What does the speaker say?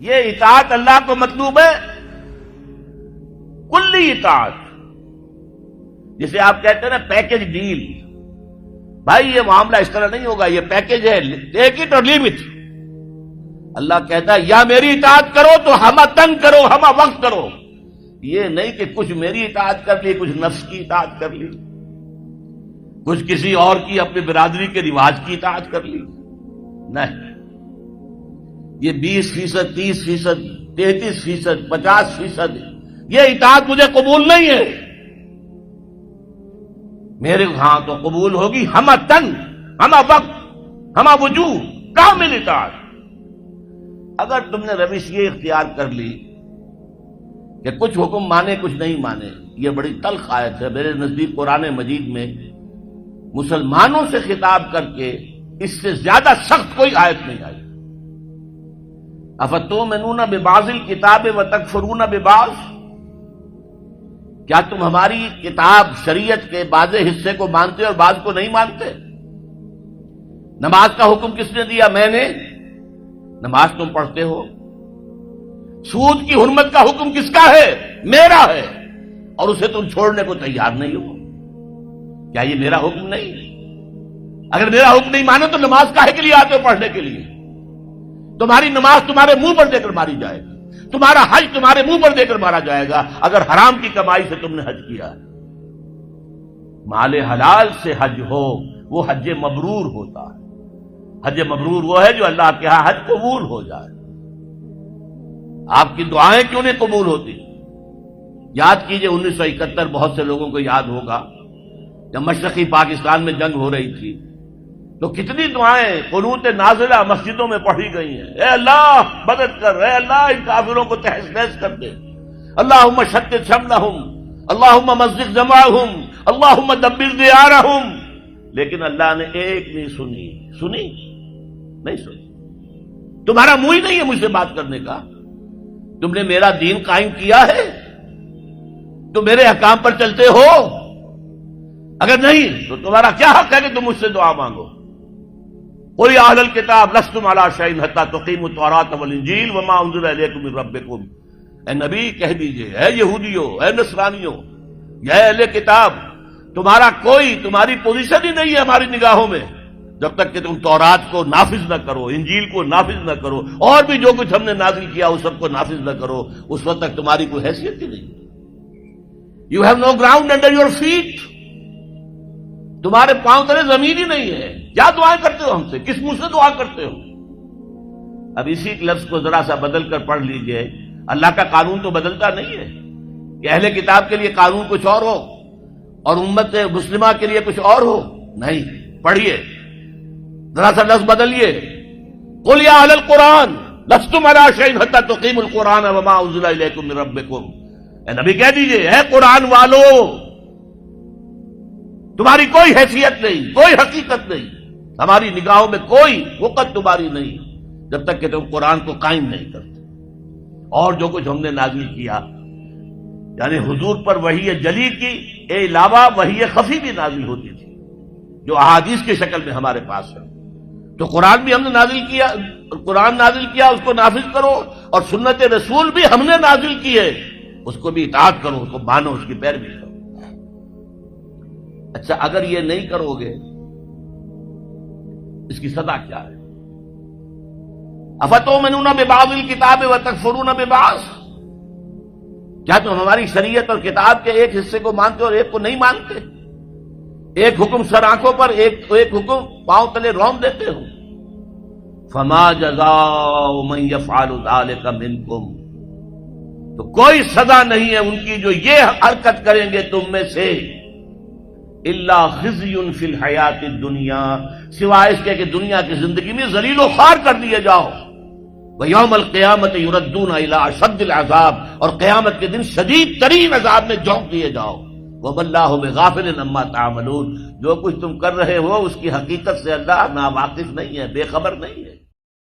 یہ اطاعت اللہ کو مطلوب ہے، کلی اطاعت، جسے آپ کہتے ہیں نا پیکج ڈیل. بھائی یہ معاملہ اس طرح نہیں ہوگا، یہ پیکج ہے، ٹیک اٹ اور لیو اٹ. اللہ کہتا ہے یا میری اطاعت کرو تو ہمہ تن کرو، ہمہ وقت کرو. یہ نہیں کہ کچھ میری اطاعت کر لی، کچھ نفس کی اطاعت کر لی، کچھ کسی اور کی اپنی برادری کے رواج کی اطاعت کر لی. نہیں، یہ 20%، 30%، 33%، 50%، یہ اطاعت مجھے قبول نہیں ہے. میرے ہاں تو قبول ہوگی ہمہ تن، ہمہ وقت، ہمہ وجوہ، کامل اطاعت. اگر تم نے روش یہ اختیار کر لی کہ کچھ حکم مانے کچھ نہیں مانے، یہ بڑی تلخ آیت ہے. میرے نزدیک قرآن مجید میں مسلمانوں سے خطاب کر کے اس سے زیادہ سخت کوئی آیت نہیں آئی. افتؤمنون ببعض الکتاب وتکفرون ببعض، کیا تم ہماری کتاب شریعت کے بعض حصے کو مانتے اور بعض کو نہیں مانتے؟ نماز کا حکم کس نے دیا؟ میں نے. نماز تم پڑھتے ہو. سود کی حرمت کا حکم کس کا ہے؟ میرا ہے، اور اسے تم چھوڑنے کو تیار نہیں ہو. کیا یہ میرا حکم نہیں؟ اگر میرا حکم نہیں مانے تو نماز کاہے کے لیے آتے ہو پڑھنے کے لیے؟ تمہاری نماز تمہارے منہ پر دے کر ماری جائے گی، تمہارا حج تمہارے منہ پر دے کر مارا جائے گا اگر حرام کی کمائی سے تم نے حج کیا. مال حلال سے حج ہو وہ حج مبرور ہوتا ہے. حج مبرور وہ ہے جو اللہ کے ہاں حج قبول ہو جائے. آپ کی دعائیں کیوں نہیں قبول ہوتی؟ یاد کیجئے 1971، بہت سے لوگوں کو یاد ہوگا جب مشرقی پاکستان میں جنگ ہو رہی تھی تو کتنی دعائیں قنوت نازلہ مسجدوں میں پڑھی گئی ہیں. اے اللہ مدد کر، اے اللہ ان کافروں کو تہس نہس کر دے، اللہم شتت شملہم، اللہم مزق جمعہم، اللہم دمر دیارہم. لیکن اللہ نے ایک نہیں سنی نہیں سنی. تمہارا منہ ہی نہیں ہے مجھ سے بات کرنے کا. تم نے میرا دین قائم کیا ہے، تم میرے احکام پر چلتے ہو. اگر نہیں تو تمہارا کیا حق ہے کہ تم مجھ سے دعا مانگو؟ قل یا اہل الکتاب لستم علی شیء حتی تقیموا التوراۃ والانجیل وما انزل الیکم من ربکم. اے نبی کہہ دیجئے، اے یہودیوں، اے نصرانیوں، یا اہل کتاب، تمہاری پوزیشن ہی نہیں ہے ہماری نگاہوں میں جب تک کہ تم تورات کو نافذ نہ کرو، انجیل کو نافذ نہ کرو، اور بھی جو کچھ ہم نے نازل کیا اس سب کو نافذ نہ کرو. اس وقت تک تمہاری کوئی حیثیت ہی نہیں. You have no ground under your feet. تمہارے پاؤں تلے زمین ہی نہیں ہے. کیا دعائیں کرتے ہو ہم سے؟ کس منہ سے دعا کرتے ہو؟ اب اسی لفظ کو ذرا سا بدل کر پڑھ لیجئے. اللہ کا قانون تو بدلتا نہیں ہے کہ اہل کتاب کے لیے قانون کچھ اور ہو اور امت مسلمہ کے لیے کچھ اور ہو. نہیں، پڑھیے ذرا سا لفظ بدلیے. قل یا اہل القرآن لستم علی شیء حتی تقیموا القرآن وما انزل الیکم من ربکم. اے نبی کہہ دیجئے، اے قرآن والو، تمہاری کوئی حیثیت نہیں، کوئی حقیقت نہیں، ہماری نگاہوں میں کوئی وقت تمہاری نہیں جب تک کہ تم قرآن کو قائم نہیں کرتے. اور جو کچھ ہم نے نازل کیا، یعنی حضور پر وحی جلی کی علاوہ وحی خفی بھی نازل ہوتی تھی جو احادیث کی شکل میں ہمارے پاس ہے. تو قرآن بھی ہم نے نازل کیا، قرآن نازل کیا، اس کو نافذ کرو، اور سنت رسول بھی ہم نے نازل کی ہے، اس کو بھی اطاعت کرو، اس کو مانو، اس کی پیروی کرو. اچھا اگر یہ نہیں کرو گے اس کی سزا کیا ہے؟ افتؤمنون ببعض الکتاب وتکفرون ببعض، کیا تم ہماری شریعت اور کتاب کے ایک حصے کو مانتے اور ایک کو نہیں مانتے؟ ایک حکم سر آنکھوں پر، ایک حکم پاؤں تلے رون دیتے ہو. فما جزاء من يفعل ذلك منکم، تو کوئی سزا نہیں ہے ان کی جو یہ حرکت کریں گے تم میں سے، الا خزي فی الحیات الدنیا، سوائے اس کے کہ دنیا کی زندگی میں ذلیل و خوار کر دیے جاؤ. ویوم القیامت یردون الی اشد العذاب، اور قیامت کے دن شدید ترین عذاب میں جھونک دیے جاؤ. وما اللہ بغافل عما تعملون، جو کچھ تم کر رہے ہو اس کی حقیقت سے اللہ ناواقف نہیں ہے، بے خبر نہیں ہے.